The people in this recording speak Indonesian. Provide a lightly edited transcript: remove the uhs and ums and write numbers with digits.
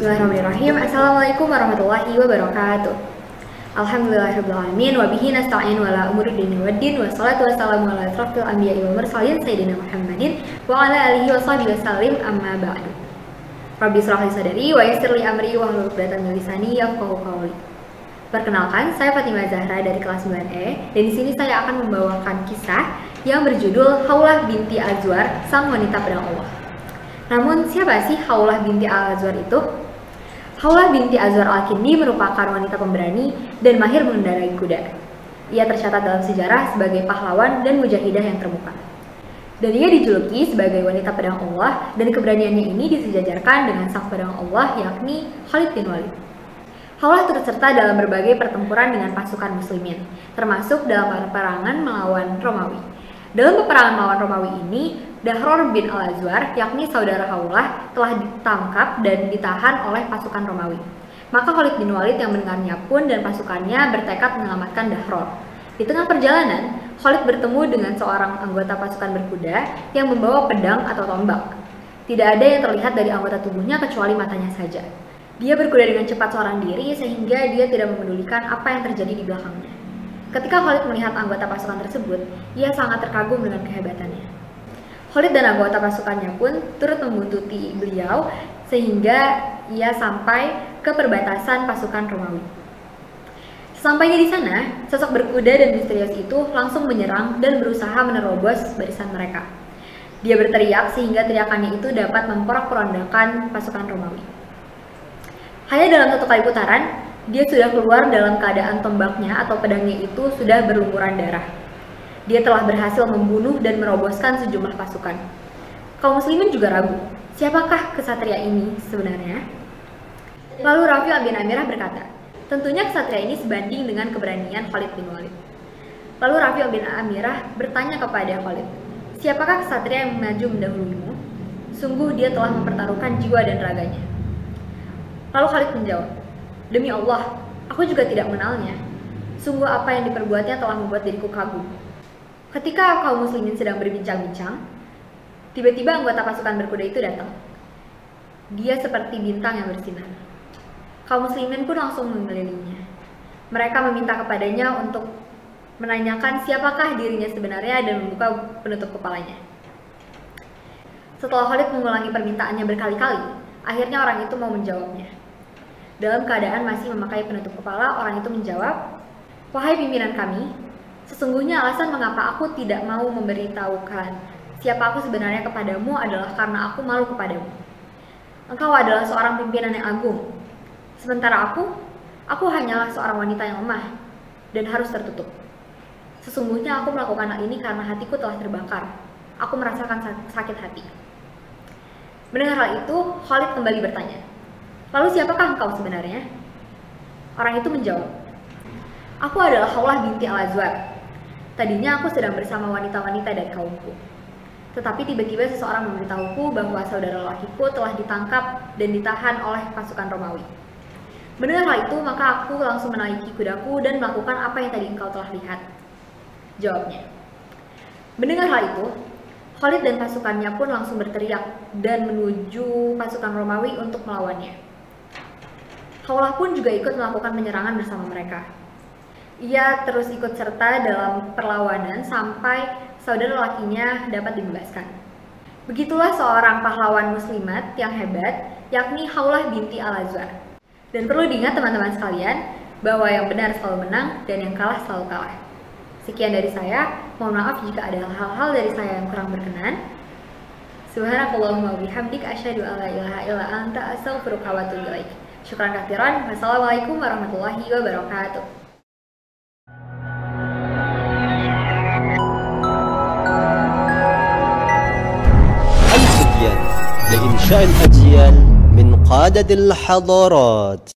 Bismillahirrahmanirrahim. Assalamualaikum warahmatullahi wabarakatuh. Alhamdulillahirrahmanirrahim. Wabihi nasta'in wala umuri dini waddin. Wassalatu wassalamu ala asrafil anbiya'i wal mursalin Sayyidina Muhammadin wa ala alihi wa sahbihi wasallim amma ba'du. Rabbi shrah li sadri wa yassir li amri wahlul 'uqdatam min lisani yafqahu qawli. Perkenalkan, saya Fatimah Zahra dari kelas 9E, dan di sini saya akan membawakan kisah yang berjudul Khawlah binti Azwar, sang wanita pedang Allah. Namun, siapa sih Khawlah binti Azwar itu? Khawlah binti Azwar al-Kindi merupakan wanita pemberani dan mahir mengendarai kuda. Ia tercatat dalam sejarah sebagai pahlawan dan mujahidah yang terbuka. Dan ia dijuluki sebagai wanita pedang Allah, dan keberaniannya ini disejajarkan dengan sang pedang Allah, yakni Khalid bin Walid. Khawlah turut serta dalam berbagai pertempuran dengan pasukan muslimin, termasuk dalam peperangan melawan Romawi. Dalam peperangan melawan Romawi ini, Dahror bin Al-Azwar, yakni saudara Khawlah, telah ditangkap dan ditahan oleh pasukan Romawi. Maka Khalid bin Walid yang mendengarnya pun dan pasukannya bertekad menyelamatkan Dahror. Di tengah perjalanan, Khalid bertemu dengan seorang anggota pasukan berkuda yang membawa pedang atau tombak. Tidak ada yang terlihat dari anggota tubuhnya kecuali matanya saja. Dia berkuda dengan cepat seorang diri sehingga dia tidak memedulikan apa yang terjadi di belakangnya. Ketika Khalid melihat anggota pasukan tersebut, ia sangat terkagum dengan kehebatannya. Khalid dan anggota pasukannya pun turut membuntuti beliau sehingga ia sampai ke perbatasan pasukan Romawi. Sesampainya di sana, sosok berkuda dan misterius itu langsung menyerang dan berusaha menerobos barisan mereka. Dia berteriak sehingga teriakannya itu dapat memporak-porandakan pasukan Romawi. Hanya dalam satu kali putaran, dia sudah keluar dalam keadaan tombaknya atau pedangnya itu sudah berlumuran darah. Dia telah berhasil membunuh dan meroboskan sejumlah pasukan. Kaum muslimin juga ragu, siapakah kesatria ini sebenarnya? Lalu Rafi' bin Amirah berkata, tentunya kesatria ini sebanding dengan keberanian Khalid bin Walid. Lalu Rafi' bin Amirah bertanya kepada Khalid, siapakah kesatria yang maju mendahulumu? Sungguh dia telah mempertaruhkan jiwa dan raganya. Lalu Khalid menjawab, demi Allah, aku juga tidak mengenalnya. Sungguh apa yang diperbuatnya telah membuat diriku kagum. Ketika kaum muslimin sedang berbincang-bincang, tiba-tiba anggota pasukan berkuda itu datang. Dia seperti bintang yang bersinar. Kaum muslimin pun langsung mengelilinginya. Mereka meminta kepadanya untuk menanyakan siapakah dirinya sebenarnya dan membuka penutup kepalanya. Setelah Khalid mengulangi permintaannya berkali-kali, akhirnya orang itu mau menjawabnya. Dalam keadaan masih memakai penutup kepala, orang itu menjawab, wahai pimpinan kami, sesungguhnya alasan mengapa aku tidak mau memberitahukan siapa aku sebenarnya kepadamu adalah karena aku malu kepadamu. Engkau adalah seorang pimpinan yang agung. Sementara aku hanyalah seorang wanita yang lemah dan harus tertutup. Sesungguhnya aku melakukan hal ini karena hatiku telah terbakar. Aku merasakan sakit hati. Mendengar hal itu, Khalid kembali bertanya, lalu siapakah engkau sebenarnya? Orang itu menjawab, aku adalah Khawlah binti Al-Azwar. Tadinya aku sedang bersama wanita-wanita dari kaumku. Tetapi tiba-tiba seseorang memberitahuku bahwa saudara lelakiku telah ditangkap dan ditahan oleh pasukan Romawi. Mendengar hal itu, maka aku langsung menaiki kudaku dan melakukan apa yang tadi engkau telah lihat. Jawabnya. Mendengar hal itu, Khalid dan pasukannya pun langsung berteriak dan menuju pasukan Romawi untuk melawannya. Khawlah pun juga ikut melakukan penyerangan bersama mereka. Ia terus ikut serta dalam perlawanan sampai saudara lakinya dapat dibebaskan. Begitulah seorang pahlawan muslimat yang hebat, yakni Khawlah binti Al-Azwar. Dan perlu diingat teman-teman sekalian, bahwa yang benar selalu menang dan yang kalah selalu kalah. Sekian dari saya, mohon maaf jika ada hal-hal dari saya yang kurang berkenan. Subhanakallahumma wabihamdik asyhadu an la ilaha illa anta astaghfiruka wa atubu ilaik. Syukran katsiran. Wassalamualaikum warahmatullahi wabarakatuh. لإنشاء الأجيال من قادة الحضارات.